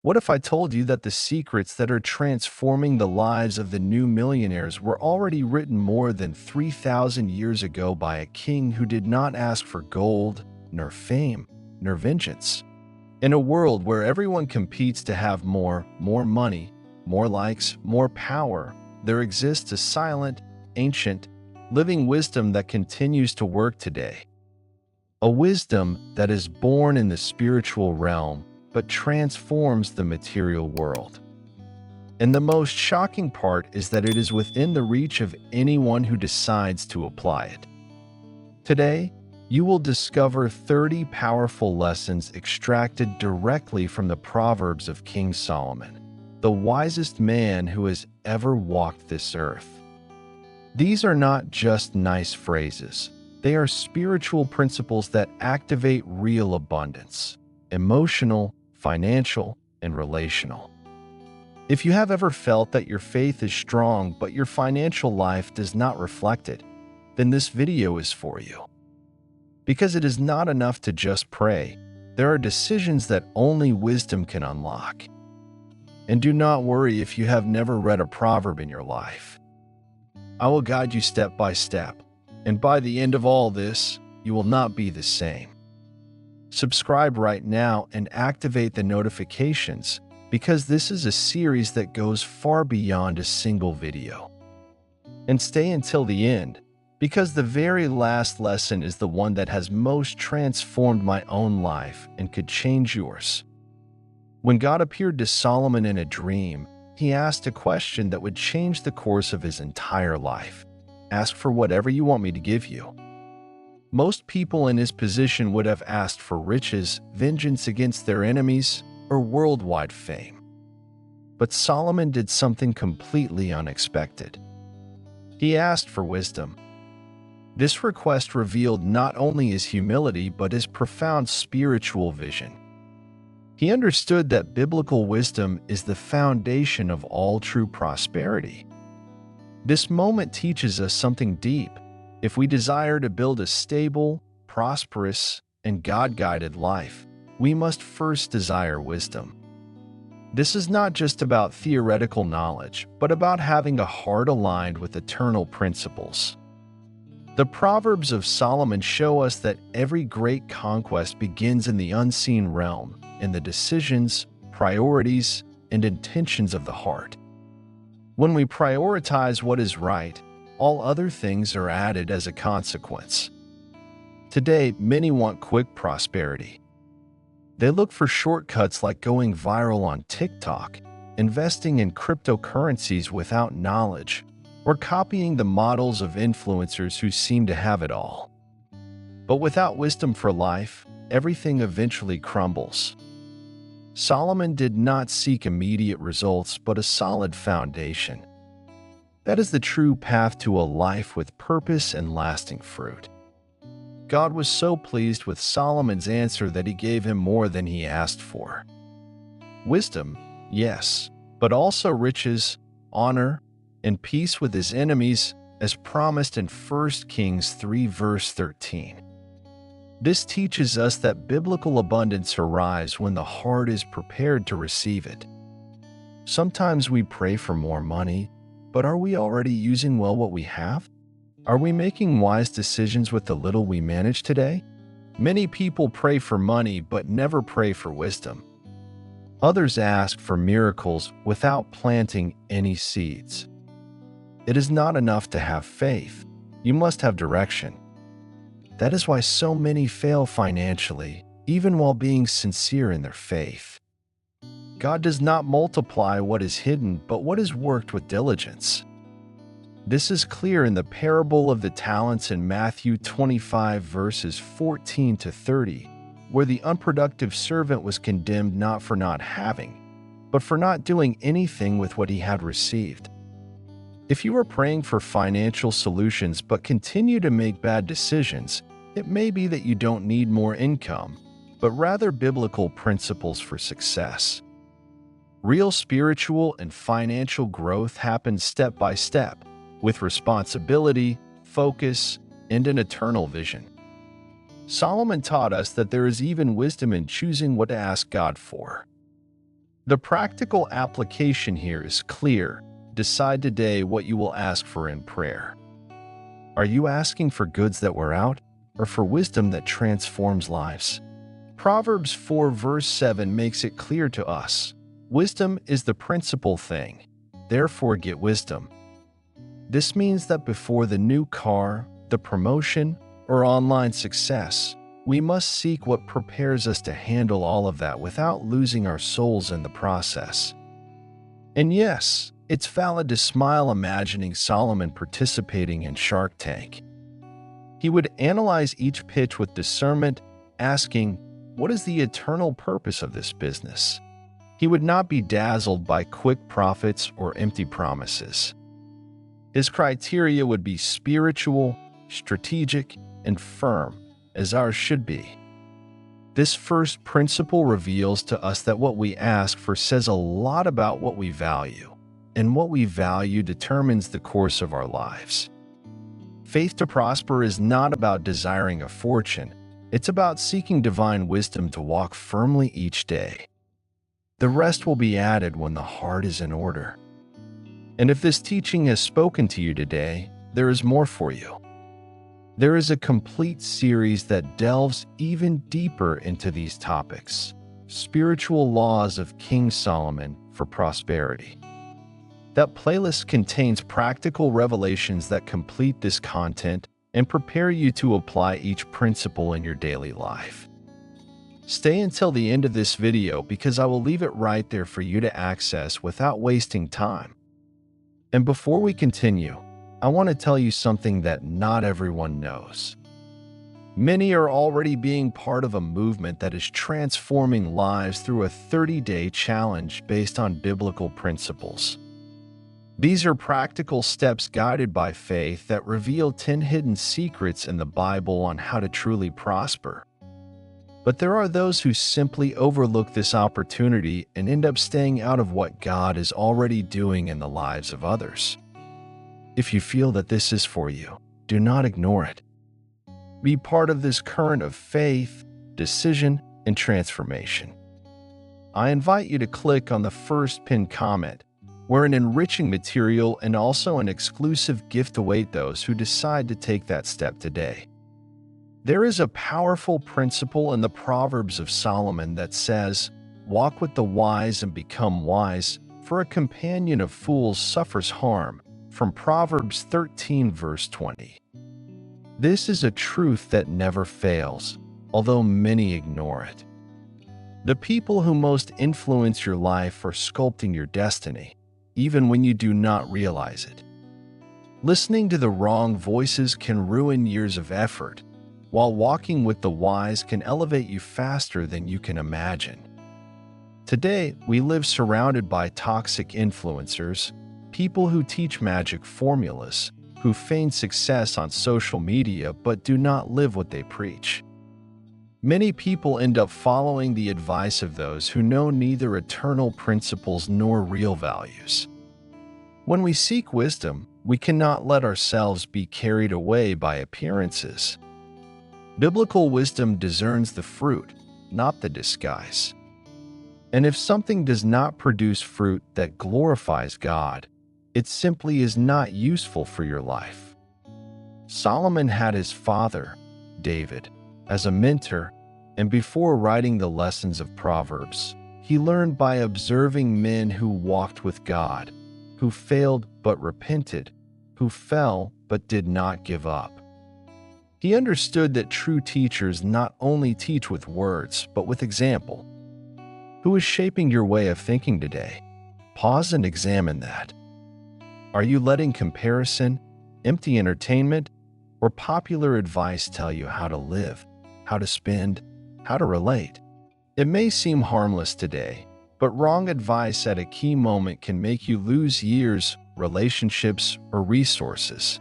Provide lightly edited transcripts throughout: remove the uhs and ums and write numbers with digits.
What if I told you that the secrets that are transforming the lives of the new millionaires were already written more than 3,000 years ago by a king who did not ask for gold, nor fame, nor vengeance? In a world where everyone competes to have more money, more likes, more power, there exists a silent, ancient, living wisdom that continues to work today. A wisdom that is born in the spiritual realm but transforms the material world. And the most shocking part is that it is within the reach of anyone who decides to apply it. Today, you will discover 30 powerful lessons extracted directly from the Proverbs of King Solomon, the wisest man who has ever walked this earth. These are not just nice phrases. They are spiritual principles that activate real abundance, emotional, financial, and relational. If you have ever felt that your faith is strong but your financial life does not reflect it, then this video is for you. Because it is not enough to just pray, there are decisions that only wisdom can unlock. And do not worry if you have never read a proverb in your life. I will guide you step by step, and by the end of all this, you will not be the same. Subscribe right now and activate the notifications because this is a series that goes far beyond a single video. And stay until the end because the very last lesson is the one that has most transformed my own life and could change yours. When God appeared to Solomon in a dream, he asked a question that would change the course of his entire life. Ask for whatever you want me to give you. Most people in his position would have asked for riches, vengeance against their enemies, or worldwide fame. But Solomon did something completely unexpected. He asked for wisdom. This request revealed not only his humility but his profound spiritual vision. He understood that biblical wisdom is the foundation of all true prosperity. This moment teaches us something deep. If we desire to build a stable, prosperous, and God-guided life, we must first desire wisdom. This is not just about theoretical knowledge, but about having a heart aligned with eternal principles. The Proverbs of Solomon show us that every great conquest begins in the unseen realm, in the decisions, priorities, and intentions of the heart. When we prioritize what is right, all other things are added as a consequence. Today, many want quick prosperity. They look for shortcuts like going viral on TikTok, investing in cryptocurrencies without knowledge, or copying the models of influencers who seem to have it all. But without wisdom for life, everything eventually crumbles. Solomon did not seek immediate results but a solid foundation. That is the true path to a life with purpose and lasting fruit. God was so pleased with Solomon's answer that he gave him more than he asked for. Wisdom, yes, but also riches, honor, and peace with his enemies, as promised in 1 Kings 3 verse 13. This teaches us that biblical abundance arrives when the heart is prepared to receive it. Sometimes we pray for more money, but are we already using well what we have? Are we making wise decisions with the little we manage today? Many people pray for money but never pray for wisdom. Others ask for miracles without planting any seeds. It is not enough to have faith. You must have direction. That is why so many fail financially, even while being sincere in their faith. God does not multiply what is hidden, but what is worked with diligence. This is clear in the parable of the talents in Matthew 25 verses 14 to 30, where the unproductive servant was condemned not for not having, but for not doing anything with what he had received. If you are praying for financial solutions but continue to make bad decisions, it may be that you don't need more income, but rather biblical principles for success. Real spiritual and financial growth happens step by step, with responsibility, focus, and an eternal vision. Solomon taught us that there is even wisdom in choosing what to ask God for. The practical application here is clear. Decide today what you will ask for in prayer. Are you asking for goods that wear out, or for wisdom that transforms lives? Proverbs 4 verse 7 makes it clear to us. Wisdom is the principal thing. Therefore get wisdom. This means that before the new car, the promotion, or online success, we must seek what prepares us to handle all of that without losing our souls in the process. And yes, it's valid to smile imagining Solomon participating in Shark Tank. He would analyze each pitch with discernment, asking, "What is the eternal purpose of this business?" He would not be dazzled by quick profits or empty promises. His criteria would be spiritual, strategic, and firm, as ours should be. This first principle reveals to us that what we ask for says a lot about what we value, and what we value determines the course of our lives. Faith to prosper is not about desiring a fortune, it's about seeking divine wisdom to walk firmly each day. The rest will be added when the heart is in order. And if this teaching has spoken to you today, there is more for you. There is a complete series that delves even deeper into these topics, Spiritual Laws of King Solomon for Prosperity. That playlist contains practical revelations that complete this content and prepare you to apply each principle in your daily life. Stay until the end of this video because I will leave it right there for you to access without wasting time. And before we continue, I want to tell you something that not everyone knows. Many are already being part of a movement that is transforming lives through a 30-day challenge based on biblical principles. These are practical steps guided by faith that reveal 10 hidden secrets in the Bible on how to truly prosper. But there are those who simply overlook this opportunity and end up staying out of what God is already doing in the lives of others. If you feel that this is for you, do not ignore it. Be part of this current of faith, decision, and transformation. I invite you to click on the first pinned comment, where an enriching material and also an exclusive gift await those who decide to take that step today. There is a powerful principle in the Proverbs of Solomon that says, "Walk with the wise and become wise, for a companion of fools suffers harm," from Proverbs 13 verse 20. This is a truth that never fails, although many ignore it. The people who most influence your life are sculpting your destiny, even when you do not realize it. Listening to the wrong voices can ruin years of effort, while walking with the wise can elevate you faster than you can imagine. Today, we live surrounded by toxic influencers, people who teach magic formulas, who feign success on social media but do not live what they preach. Many people end up following the advice of those who know neither eternal principles nor real values. When we seek wisdom, we cannot let ourselves be carried away by appearances. Biblical wisdom discerns the fruit, not the disguise. And if something does not produce fruit that glorifies God, it simply is not useful for your life. Solomon had his father, David, as a mentor, and before writing the lessons of Proverbs, he learned by observing men who walked with God, who failed but repented, who fell but did not give up. He understood that true teachers not only teach with words, but with example. Who is shaping your way of thinking today? Pause and examine that. Are you letting comparison, empty entertainment, or popular advice tell you how to live, how to spend, how to relate? It may seem harmless today, but wrong advice at a key moment can make you lose years, relationships, or resources.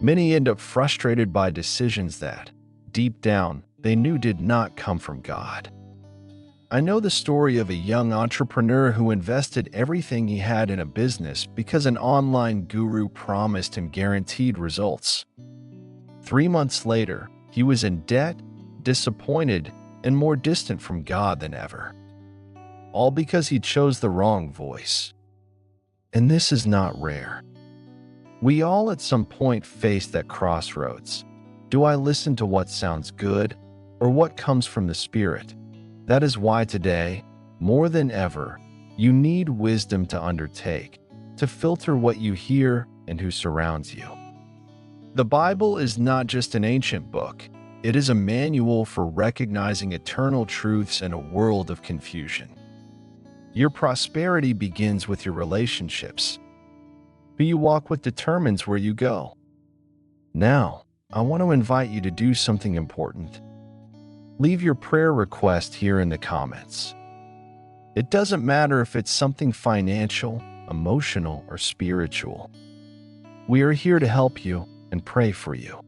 Many end up frustrated by decisions that, deep down, they knew did not come from God. I know the story of a young entrepreneur who invested everything he had in a business because an online guru promised him guaranteed results. 3 months later, he was in debt, disappointed, and more distant from God than ever. all because he chose the wrong voice. And this is not rare. We all at some point face that crossroads. Do I listen to what sounds good or what comes from the Spirit? That is why today, more than ever, you need wisdom to undertake, to filter what you hear and who surrounds you. The Bible is not just an ancient book. It is a manual for recognizing eternal truths in a world of confusion. Your prosperity begins with your relationships. Who you walk with determines where you go. Now, I want to invite you to do something important. Leave your prayer request here in the comments. It doesn't matter if it's something financial, emotional, or spiritual. We are here to help you and pray for you.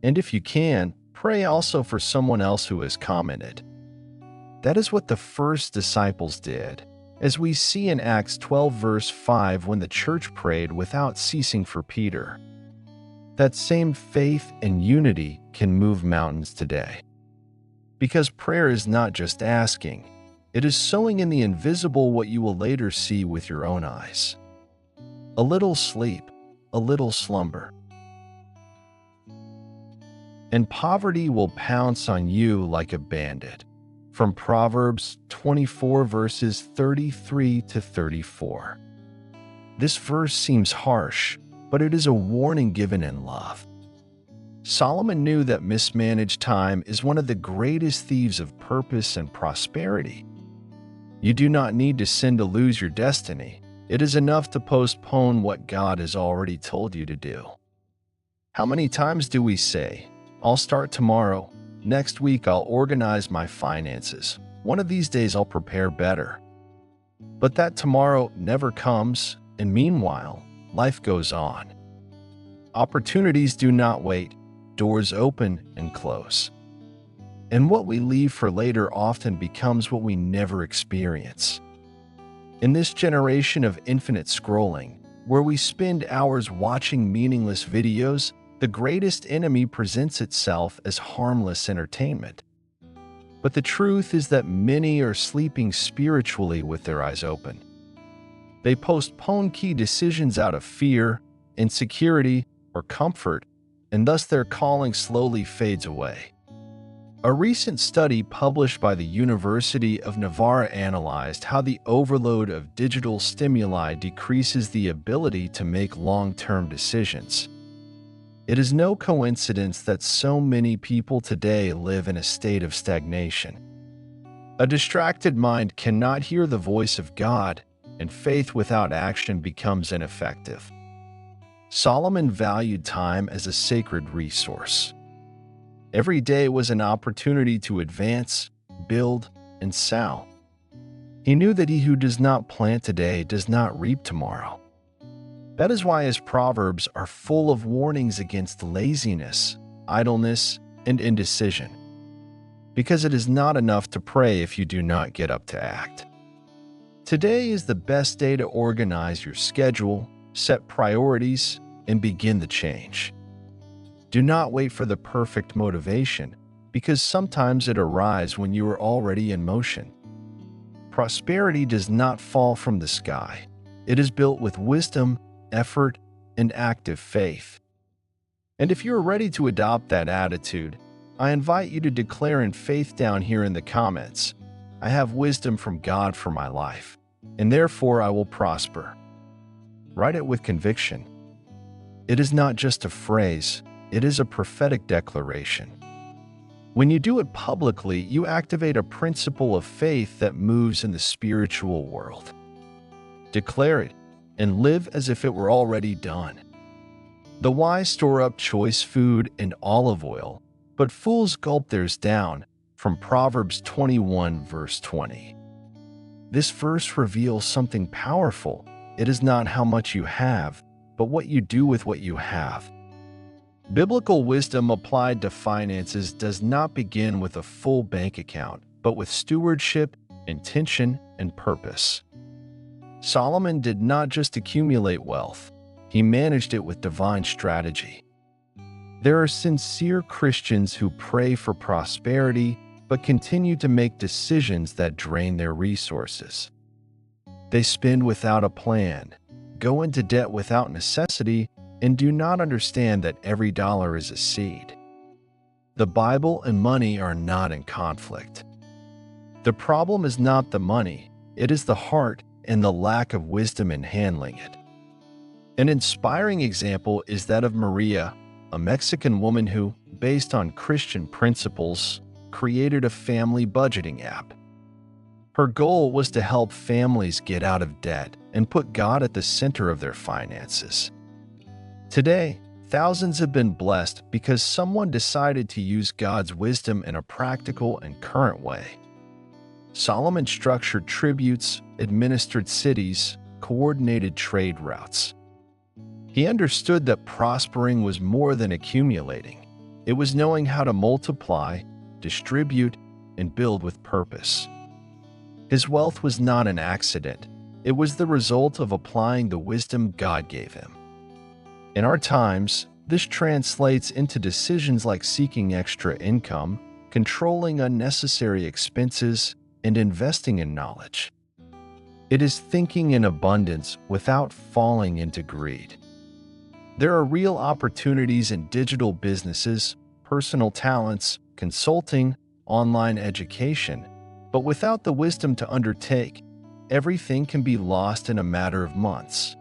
And if you can, pray also for someone else who has commented. That is what the first disciples did, as we see in Acts 12 verse 5 when the church prayed without ceasing for Peter. That same faith and unity can move mountains today. Because prayer is not just asking, it is sowing in the invisible what you will later see with your own eyes. A little sleep, a little slumber, and poverty will pounce on you like a bandit. From Proverbs 24 verses 33 to 34. This verse seems harsh, but it is a warning given in love. Solomon knew that mismanaged time is one of the greatest thieves of purpose and prosperity. You do not need to sin to lose your destiny. It is enough to postpone what God has already told you to do. How many times do we say, "I'll start tomorrow. Next week I'll organize my finances. One of these days I'll prepare better." But that tomorrow never comes, and meanwhile, life goes on. Opportunities do not wait. Doors open and close. And what we leave for later often becomes what we never experience. In this generation of infinite scrolling, where we spend hours watching meaningless videos, the greatest enemy presents itself as harmless entertainment. But the truth is that many are sleeping spiritually with their eyes open. They postpone key decisions out of fear, insecurity, or comfort, and thus their calling slowly fades away. A recent study published by the University of Navarra analyzed how the overload of digital stimuli decreases the ability to make long-term decisions. It is no coincidence that so many people today live in a state of stagnation. A distracted mind cannot hear the voice of God, and faith without action becomes ineffective. Solomon valued time as a sacred resource. Every day was an opportunity to advance, build, and sow. He knew that he who does not plant today does not reap tomorrow. That is why his proverbs are full of warnings against laziness, idleness, and indecision. Because it is not enough to pray if you do not get up to act. Today is the best day to organize your schedule, set priorities, and begin the change. Do not wait for the perfect motivation, because sometimes it arrives when you are already in motion. Prosperity does not fall from the sky. It is built with wisdom, effort, and active faith. And if you're ready to adopt that attitude, I invite you to declare in faith down here in the comments, "I have wisdom from God for my life, and therefore I will prosper." Write it with conviction. It is not just a phrase, it is a prophetic declaration. When you do it publicly, you activate a principle of faith that moves in the spiritual world. Declare it and live as if it were already done. The wise store up choice food and olive oil, but fools gulp theirs down, from Proverbs 21 verse 20. This verse reveals something powerful. It is not how much you have, but what you do with what you have. Biblical wisdom applied to finances does not begin with a full bank account, but with stewardship, intention, and purpose. Solomon did not just accumulate wealth, he managed it with divine strategy. There are sincere Christians who pray for prosperity, but continue to make decisions that drain their resources. They spend without a plan, go into debt without necessity, and do not understand that every dollar is a seed. The Bible and money are not in conflict. The problem is not the money, it is the heart and the lack of wisdom in handling it. An inspiring example is that of Maria, a Mexican woman who, based on Christian principles, created a family budgeting app. Her goal was to help families get out of debt and put God at the center of their finances. Today, thousands have been blessed because someone decided to use God's wisdom in a practical and current way. Solomon structured tributes, administered cities, coordinated trade routes. He understood that prospering was more than accumulating. It was knowing how to multiply, distribute, and build with purpose. His wealth was not an accident. It was the result of applying the wisdom God gave him. In our times, this translates into decisions like seeking extra income, controlling unnecessary expenses, and investing in knowledge. It is thinking in abundance without falling into greed. There are real opportunities in digital businesses, personal talents, consulting, online education, but without the wisdom to undertake, everything can be lost in a matter of months.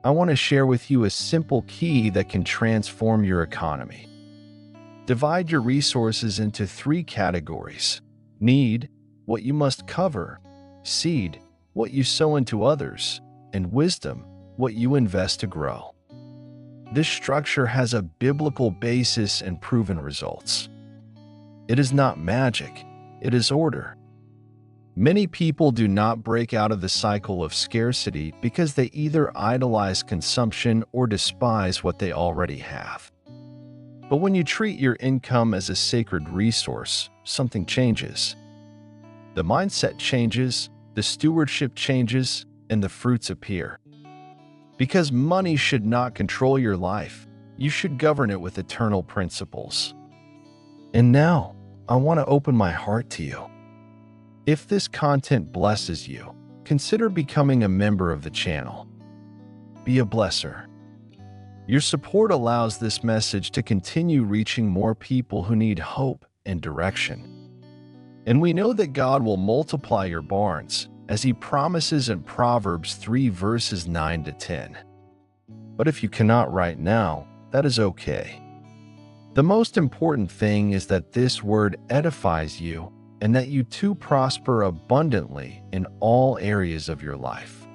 I want to share with you a simple key that can transform your economy. Divide your resources into 3 categories: need, what you must cover; seed, what you sow into others; and wisdom, what you invest to grow. This structure has a biblical basis and proven results. It is not magic, it is order. Many people do not break out of the cycle of scarcity because they either idolize consumption or despise what they already have. But when you treat your income as a sacred resource, something changes. The mindset changes, the stewardship changes, and the fruits appear. Because money should not control your life, you should govern it with eternal principles. And now, I want to open my heart to you. If this content blesses you, consider becoming a member of the channel. Be a blesser. Your support allows this message to continue reaching more people who need hope and direction. And we know that God will multiply your barns, as He promises in Proverbs 3 verses 9 to 10. But if you cannot right now, that is okay. The most important thing is that this word edifies you and that you too prosper abundantly in all areas of your life.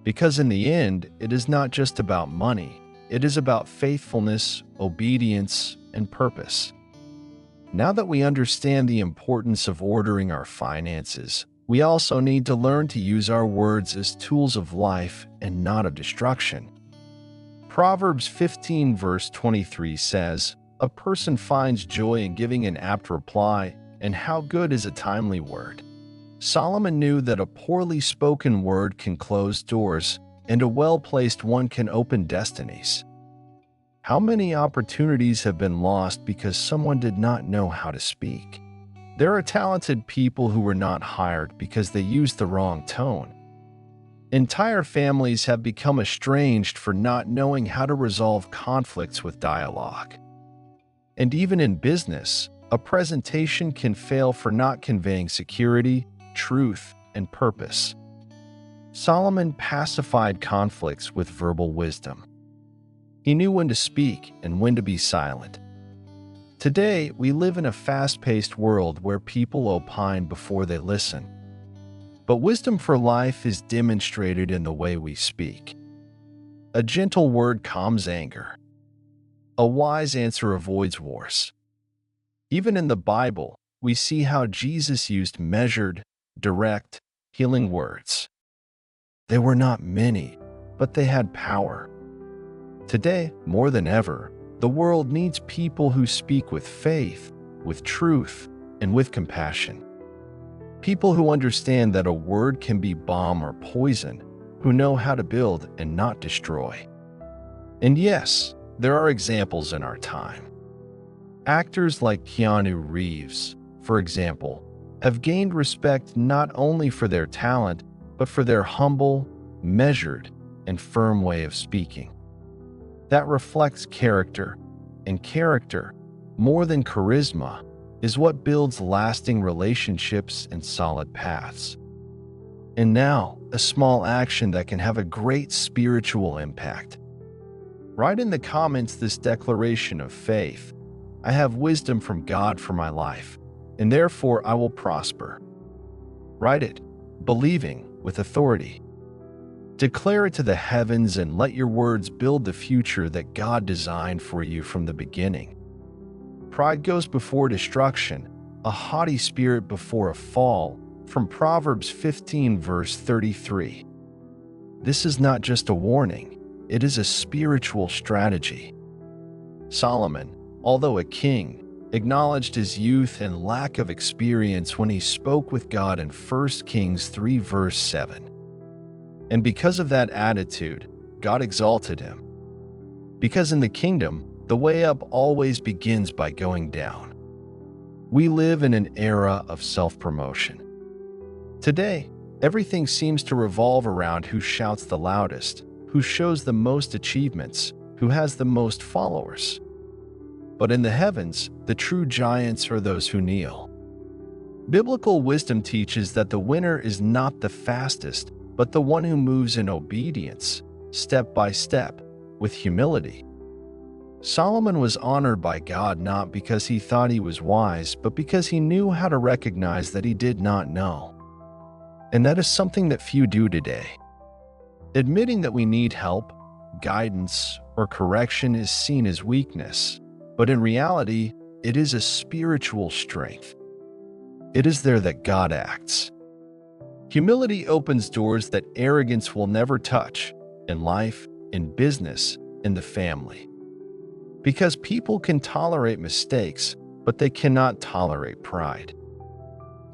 Because in the end, it is not just about money, it is about faithfulness, obedience, and purpose. Now that we understand the importance of ordering our finances, we also need to learn to use our words as tools of life and not of destruction. Proverbs 15 verse 23 says, "A person finds joy in giving an apt reply, and how good is a timely word." Solomon knew that a poorly spoken word can close doors, and a well-placed one can open destinies. How many opportunities have been lost because someone did not know how to speak? There are talented people who were not hired because they used the wrong tone. Entire families have become estranged for not knowing how to resolve conflicts with dialogue. And even in business, a presentation can fail for not conveying security, truth, and purpose. Solomon pacified conflicts with verbal wisdom. He knew when to speak and when to be silent. Today, we live in a fast-paced world where people opine before they listen. But wisdom for life is demonstrated in the way we speak. A gentle word calms anger. A wise answer avoids wars. Even in the Bible, we see how Jesus used measured, direct, healing words. They were not many, but they had power. Today, more than ever, the world needs people who speak with faith, with truth, and with compassion. People who understand that a word can be balm or poison, who know how to build and not destroy. And yes, there are examples in our time. Actors like Keanu Reeves, for example, have gained respect not only for their talent, but for their humble, measured, and firm way of speaking. That reflects character, and character, more than charisma, is what builds lasting relationships and solid paths. And now, a small action that can have a great spiritual impact. Write in the comments this declaration of faith: I have wisdom from God for my life, and therefore I will prosper. Write it, believing, with authority. Declare it to the heavens and let your words build the future that God designed for you from the beginning. Pride goes before destruction, a haughty spirit before a fall, from Proverbs 15 verse 33. This is not just a warning, it is a spiritual strategy. Solomon, although a king, acknowledged his youth and lack of experience when he spoke with God in 1 Kings 3 verse 7. And because of that attitude, God exalted him. Because in the kingdom, the way up always begins by going down. We live in an era of self-promotion. Today, everything seems to revolve around who shouts the loudest, who shows the most achievements, who has the most followers. But in the heavens, the true giants are those who kneel. Biblical wisdom teaches that the winner is not the fastest, but the one who moves in obedience, step by step, with humility. Solomon was honored by God not because he thought he was wise, but because he knew how to recognize that he did not know. And that is something that few do today. Admitting that we need help, guidance, or correction is seen as weakness, but in reality, it is a spiritual strength. It is there that God acts. Humility opens doors that arrogance will never touch, in life, in business, in the family. Because people can tolerate mistakes, but they cannot tolerate pride.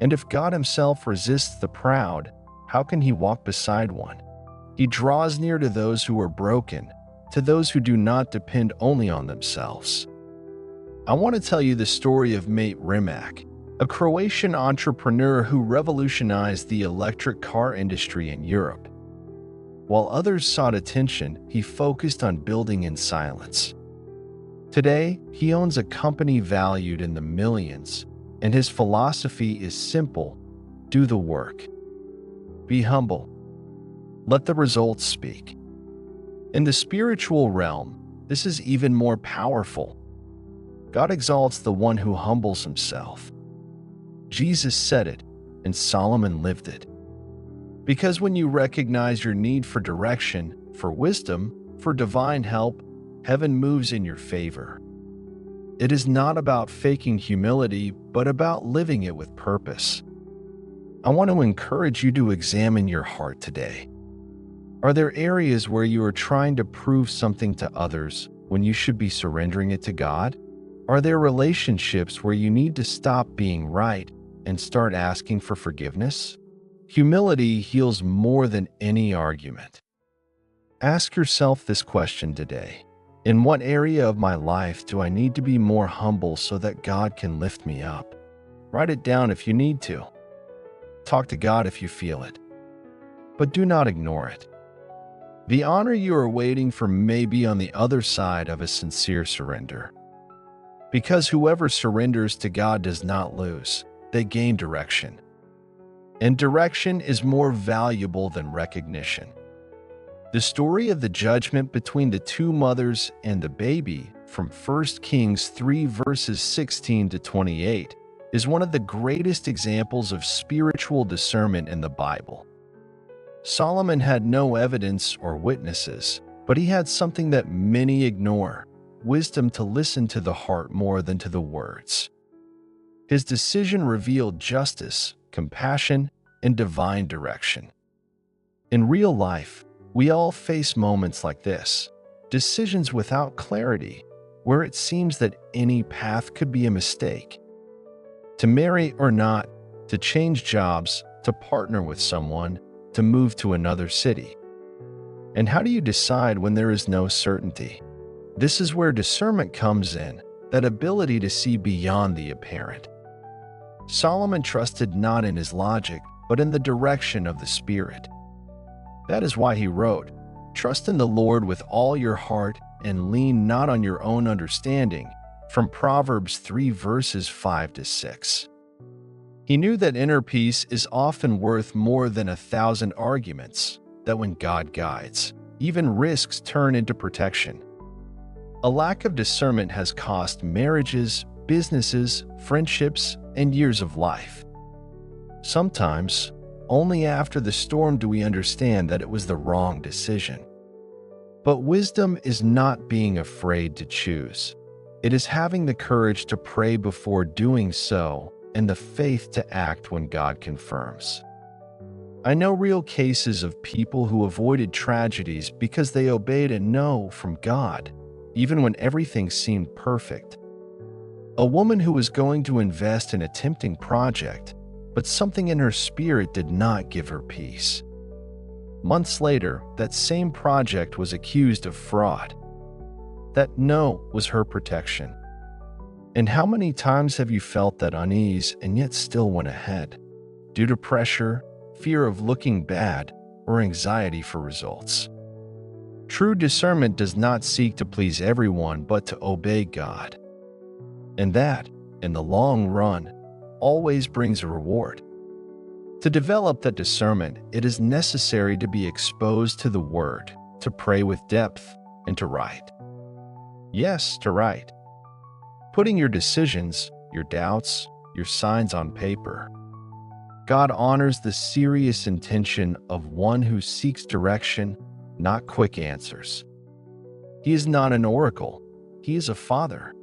And if God himself resists the proud, how can he walk beside one? He draws near to those who are broken, to those who do not depend only on themselves. I want to tell you the story of Mate Rimac, a Croatian entrepreneur who revolutionized the electric car industry in Europe. While others sought attention, he focused on building in silence. Today, he owns a company valued in the millions, and his philosophy is simple: do the work. Be humble. Let the results speak. In the spiritual realm, this is even more powerful. God exalts the one who humbles himself. Jesus said it, and Solomon lived it. Because when you recognize your need for direction, for wisdom, for divine help, heaven moves in your favor. It is not about faking humility, but about living it with purpose. I want to encourage you to examine your heart today. Are there areas where you are trying to prove something to others when you should be surrendering it to God? Are there relationships where you need to stop being right and start asking for forgiveness? Humility heals more than any argument. Ask yourself this question today: in what area of my life do I need to be more humble so that God can lift me up? Write it down if you need to. Talk to God if you feel it. But do not ignore it. The honor you are waiting for may be on the other side of a sincere surrender. Because whoever surrenders to God does not lose, they gain direction. And direction is more valuable than recognition. The story of the judgment between the two mothers and the baby from 1 Kings 3 verses 16 to 28 is one of the greatest examples of spiritual discernment in the Bible. Solomon had no evidence or witnesses, but he had something that many ignore: wisdom to listen to the heart more than to the words. His decision revealed justice, compassion, and divine direction. In real life, we all face moments like this, decisions without clarity, where it seems that any path could be a mistake. To marry or not, to change jobs, to partner with someone, to move to another city. And how do you decide when there is no certainty? This is where discernment comes in, that ability to see beyond the apparent. Solomon trusted not in his logic, but in the direction of the Spirit. That is why he wrote, "Trust in the Lord with all your heart and lean not on your own understanding," from Proverbs 3 verses 5 to 6. He knew that inner peace is often worth more than 1,000 arguments, that when God guides, even risks turn into protection. A lack of discernment has cost marriages, businesses, friendships, and years of life. Sometimes, only after the storm do we understand that it was the wrong decision. But wisdom is not being afraid to choose. It is having the courage to pray before doing so and the faith to act when God confirms. I know real cases of people who avoided tragedies because they obeyed a no from God, even when everything seemed perfect. A woman who was going to invest in a tempting project, but something in her spirit did not give her peace. Months later, that same project was accused of fraud. That no was her protection. And how many times have you felt that unease and yet still went ahead, due to pressure, fear of looking bad, or anxiety for results? True discernment does not seek to please everyone but to obey God. And that, in the long run, always brings a reward. To develop that discernment, it is necessary to be exposed to the Word, to pray with depth, and to write. Yes, to write. Putting your decisions, your doubts, your signs on paper. God honors the serious intention of one who seeks direction, not quick answers. He is not an oracle. He is a father.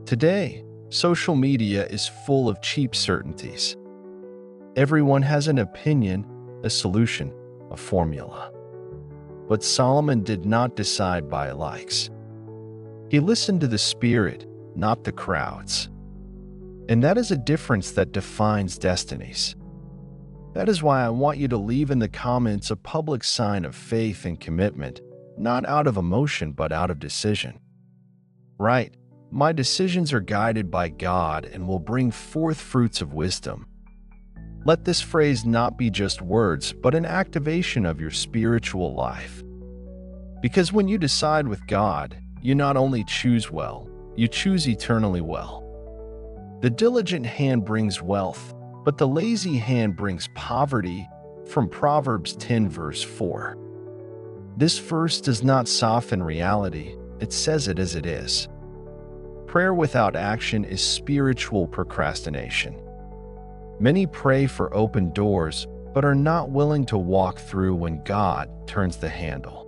Today, social media is full of cheap certainties. Everyone has an opinion, a solution, a formula. But Solomon did not decide by likes. He listened to the Spirit, not the crowds. And that is a difference that defines destinies. That is why I want you to leave in the comments a public sign of faith and commitment, not out of emotion but out of decision. Right, my decisions are guided by God and will bring forth fruits of wisdom. Let this phrase not be just words, but an activation of your spiritual life. Because when you decide with God, you not only choose well, you choose eternally well. The diligent hand brings wealth, but the lazy hand brings poverty, from Proverbs 10 verse 4. This verse does not soften reality, it says it as it is. Prayer without action is spiritual procrastination. Many pray for open doors, but are not willing to walk through when God turns the handle.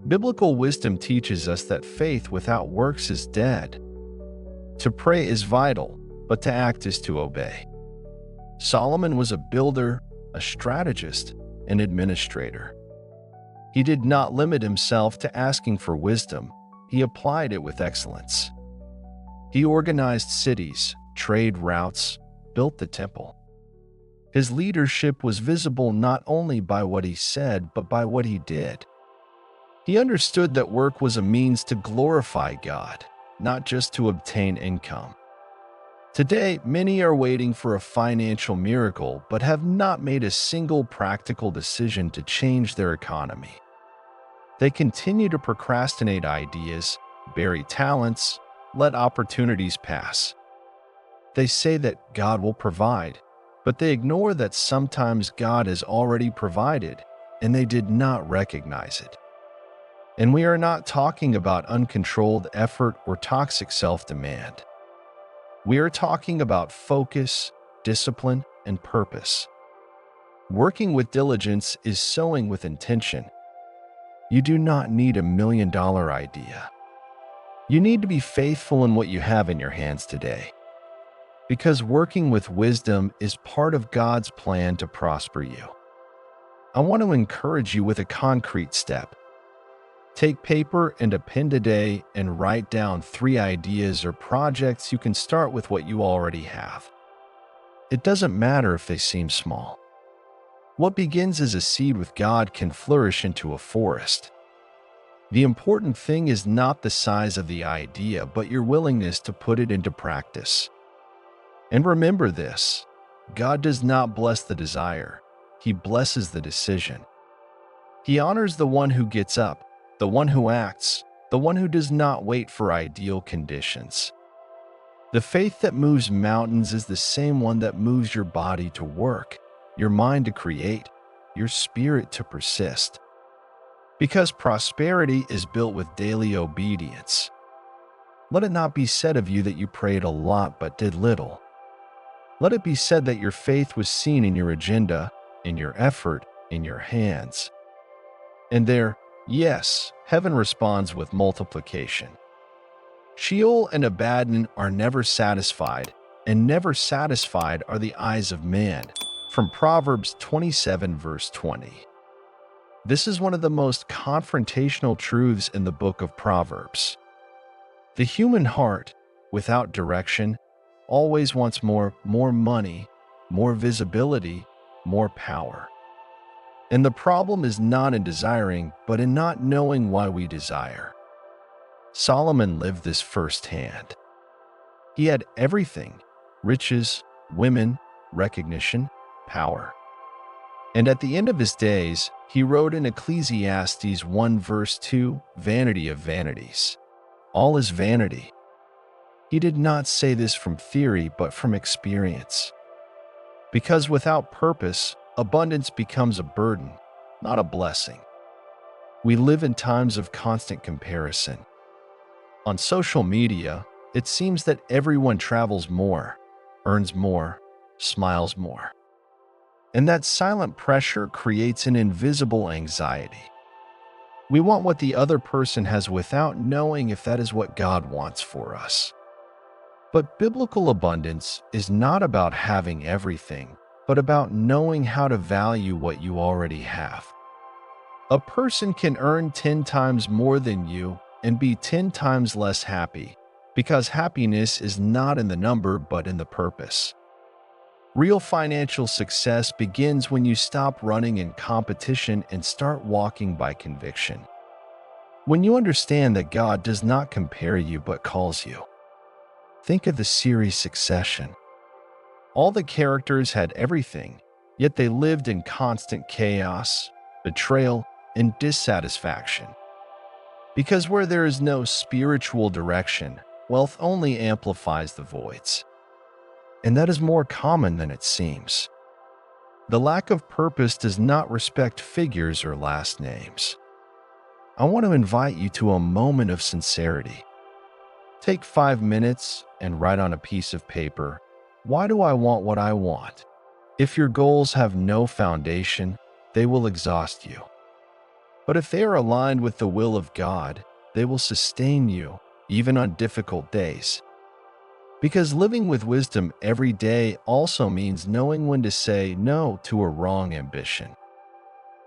Biblical wisdom teaches us that faith without works is dead. To pray is vital, but to act is to obey. Solomon was a builder, a strategist, an administrator. He did not limit himself to asking for wisdom, he applied it with excellence. He organized cities, trade routes, built the temple. His leadership was visible not only by what he said, but by what he did. He understood that work was a means to glorify God, not just to obtain income. Today, many are waiting for a financial miracle but have not made a single practical decision to change their economy. They continue to procrastinate ideas, bury talents, let opportunities pass. They say that God will provide, but they ignore that sometimes God has already provided and they did not recognize it. And we are not talking about uncontrolled effort or toxic self-demand. We are talking about focus, discipline, and purpose. Working with diligence is sowing with intention. You do not need $1 million idea. You need to be faithful in what you have in your hands today. Because working with wisdom is part of God's plan to prosper you. I want to encourage you with a concrete step. Take paper and a pen today and write down 3 ideas or projects you can start with what you already have. It doesn't matter if they seem small. What begins as a seed with God can flourish into a forest. The important thing is not the size of the idea, but your willingness to put it into practice. And remember this: God does not bless the desire, He blesses the decision. He honors the one who gets up, the one who acts, the one who does not wait for ideal conditions. The faith that moves mountains is the same one that moves your body to work, your mind to create, your spirit to persist. Because prosperity is built with daily obedience. Let it not be said of you that you prayed a lot but did little. Let it be said that your faith was seen in your agenda, in your effort, in your hands. And there, yes, heaven responds with multiplication. Sheol and Abaddon are never satisfied, and never satisfied are the eyes of man. From Proverbs 27 verse 20. This is one of the most confrontational truths in the book of Proverbs. The human heart, without direction, always wants more money, more visibility, more power. And the problem is not in desiring, but in not knowing why we desire. Solomon lived this firsthand. He had everything: riches, women, recognition, power. And at the end of his days, he wrote in Ecclesiastes 1 verse 2, "Vanity of vanities. All is vanity." He did not say this from theory, but from experience. Because without purpose, abundance becomes a burden, not a blessing. We live in times of constant comparison. On social media, it seems that everyone travels more, earns more, smiles more. And that silent pressure creates an invisible anxiety. We want what the other person has without knowing if that is what God wants for us. But biblical abundance is not about having everything, but about knowing how to value what you already have. A person can earn 10 times more than you and be 10 times less happy, because happiness is not in the number but in the purpose. Real financial success begins when you stop running in competition and start walking by conviction. When you understand that God does not compare you but calls you. Think of the series Succession. All the characters had everything, yet they lived in constant chaos, betrayal, and dissatisfaction. Because where there is no spiritual direction, wealth only amplifies the voids. And that is more common than it seems. The lack of purpose does not respect figures or last names. I want to invite you to a moment of sincerity. Take 5 minutes and write on a piece of paper, "Why do I want what I want?" If your goals have no foundation, they will exhaust you. But if they are aligned with the will of God, they will sustain you, even on difficult days. Because living with wisdom every day also means knowing when to say no to a wrong ambition.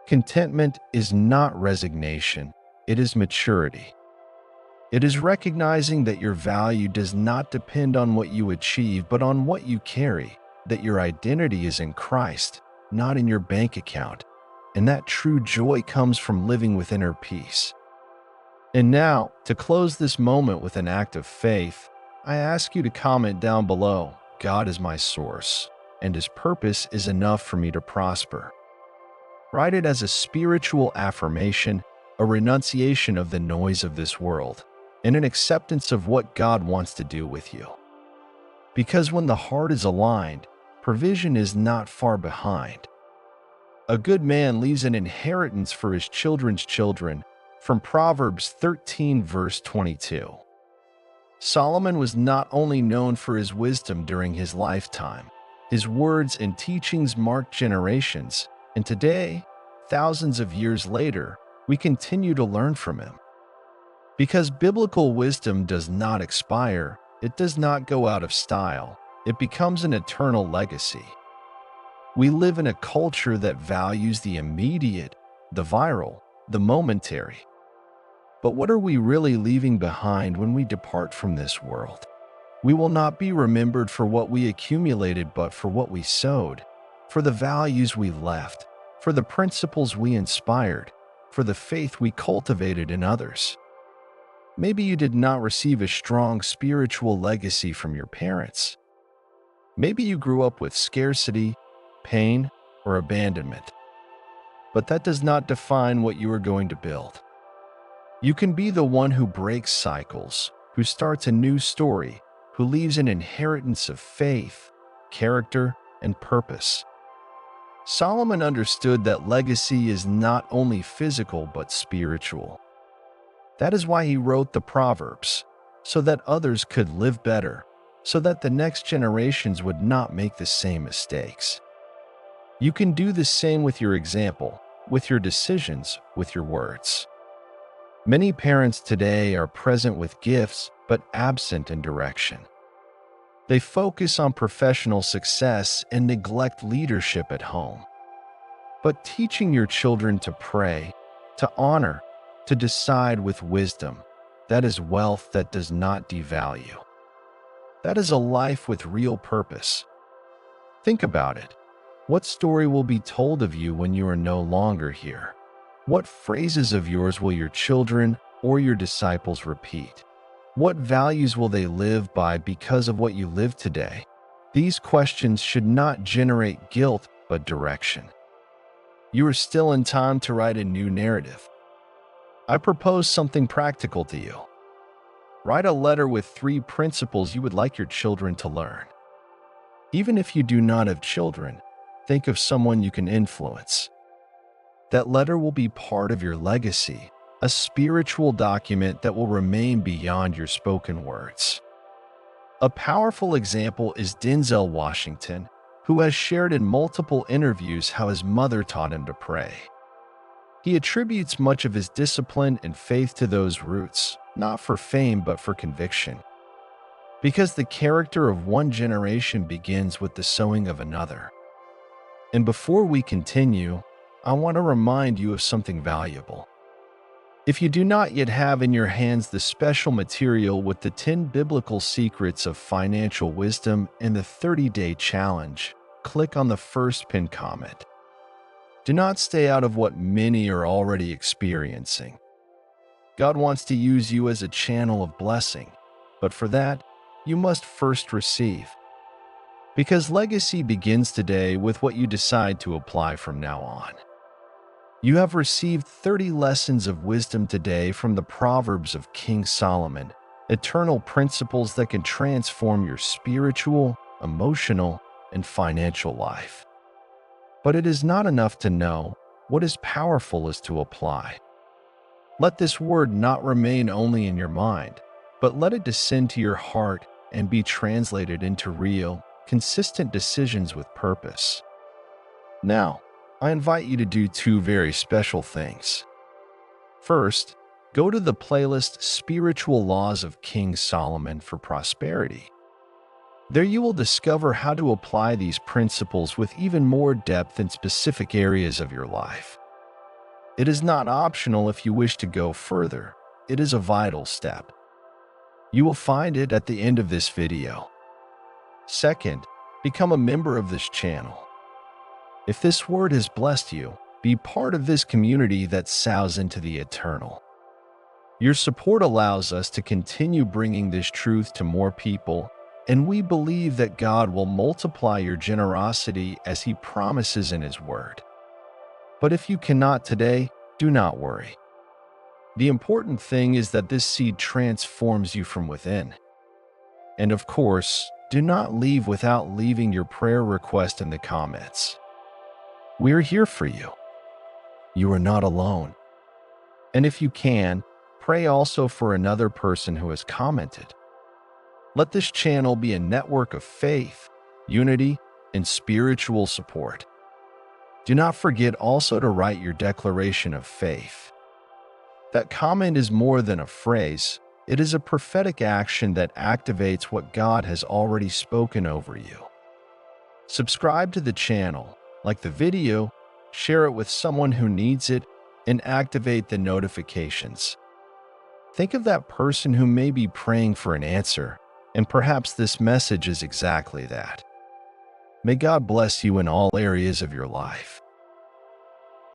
Contentment is not resignation, it is maturity. It is recognizing that your value does not depend on what you achieve, but on what you carry, that your identity is in Christ, not in your bank account, and that true joy comes from living with inner peace. And now, to close this moment with an act of faith, I ask you to comment down below, "God is my source, and His purpose is enough for me to prosper." Write it as a spiritual affirmation, a renunciation of the noise of this world, and an acceptance of what God wants to do with you. Because when the heart is aligned, provision is not far behind. A good man leaves an inheritance for his children's children, from Proverbs 13 verse 22. Solomon was not only known for his wisdom during his lifetime, his words and teachings marked generations, and today, thousands of years later, we continue to learn from him. Because biblical wisdom does not expire, it does not go out of style, it becomes an eternal legacy. We live in a culture that values the immediate, the viral, the momentary. But what are we really leaving behind when we depart from this world? We will not be remembered for what we accumulated, but for what we sowed, for the values we left, for the principles we inspired, for the faith we cultivated in others. Maybe you did not receive a strong spiritual legacy from your parents. Maybe you grew up with scarcity, pain, or abandonment, but that does not define what you are going to build. You can be the one who breaks cycles, who starts a new story, who leaves an inheritance of faith, character, and purpose. Solomon understood that legacy is not only physical but spiritual. That is why he wrote the Proverbs, so that others could live better, so that the next generations would not make the same mistakes. You can do the same with your example, with your decisions, with your words. Many parents today are present with gifts but absent in direction. They focus on professional success and neglect leadership at home. But teaching your children to pray, to honor, to decide with wisdom, that is wealth that does not devalue. That is a life with real purpose. Think about it. What story will be told of you when you are no longer here? What phrases of yours will your children or your disciples repeat? What values will they live by because of what you live today? These questions should not generate guilt but direction. You are still in time to write a new narrative. I propose something practical to you. Write a letter with 3 principles you would like your children to learn. Even if you do not have children, think of someone you can influence. That letter will be part of your legacy, a spiritual document that will remain beyond your spoken words. A powerful example is Denzel Washington, who has shared in multiple interviews how his mother taught him to pray. He attributes much of his discipline and faith to those roots, not for fame but for conviction. Because the character of one generation begins with the sowing of another. And before we continue, I want to remind you of something valuable. If you do not yet have in your hands the special material with the 10 biblical secrets of financial wisdom and the 30-day challenge, click on the first pinned comment. Do not stay out of what many are already experiencing. God wants to use you as a channel of blessing, but for that, you must first receive. Because legacy begins today with what you decide to apply from now on. You have received 30 lessons of wisdom today from the Proverbs of King Solomon, eternal principles that can transform your spiritual, emotional, and financial life. But it is not enough to know. What is powerful is to apply. Let this word not remain only in your mind, but let it descend to your heart and be translated into real, consistent decisions with purpose. Now, I invite you to do 2 very special things. First, go to the playlist Spiritual Laws of King Solomon for Prosperity. There you will discover how to apply these principles with even more depth in specific areas of your life. It is not optional if you wish to go further. It is a vital step. You will find it at the end of this video. Second, become a member of this channel. If this word has blessed you, be part of this community that sows into the eternal. Your support allows us to continue bringing this truth to more people, and we believe that God will multiply your generosity as He promises in His Word. But if you cannot today, do not worry. The important thing is that this seed transforms you from within. And of course, do not leave without leaving your prayer request in the comments. We are here for you. You are not alone. And if you can, pray also for another person who has commented. Let this channel be a network of faith, unity, and spiritual support. Do not forget also to write your declaration of faith. That comment is more than a phrase. It is a prophetic action that activates what God has already spoken over you. Subscribe to the channel, like the video, share it with someone who needs it, and activate the notifications. Think of that person who may be praying for an answer, and perhaps this message is exactly that. May God bless you in all areas of your life.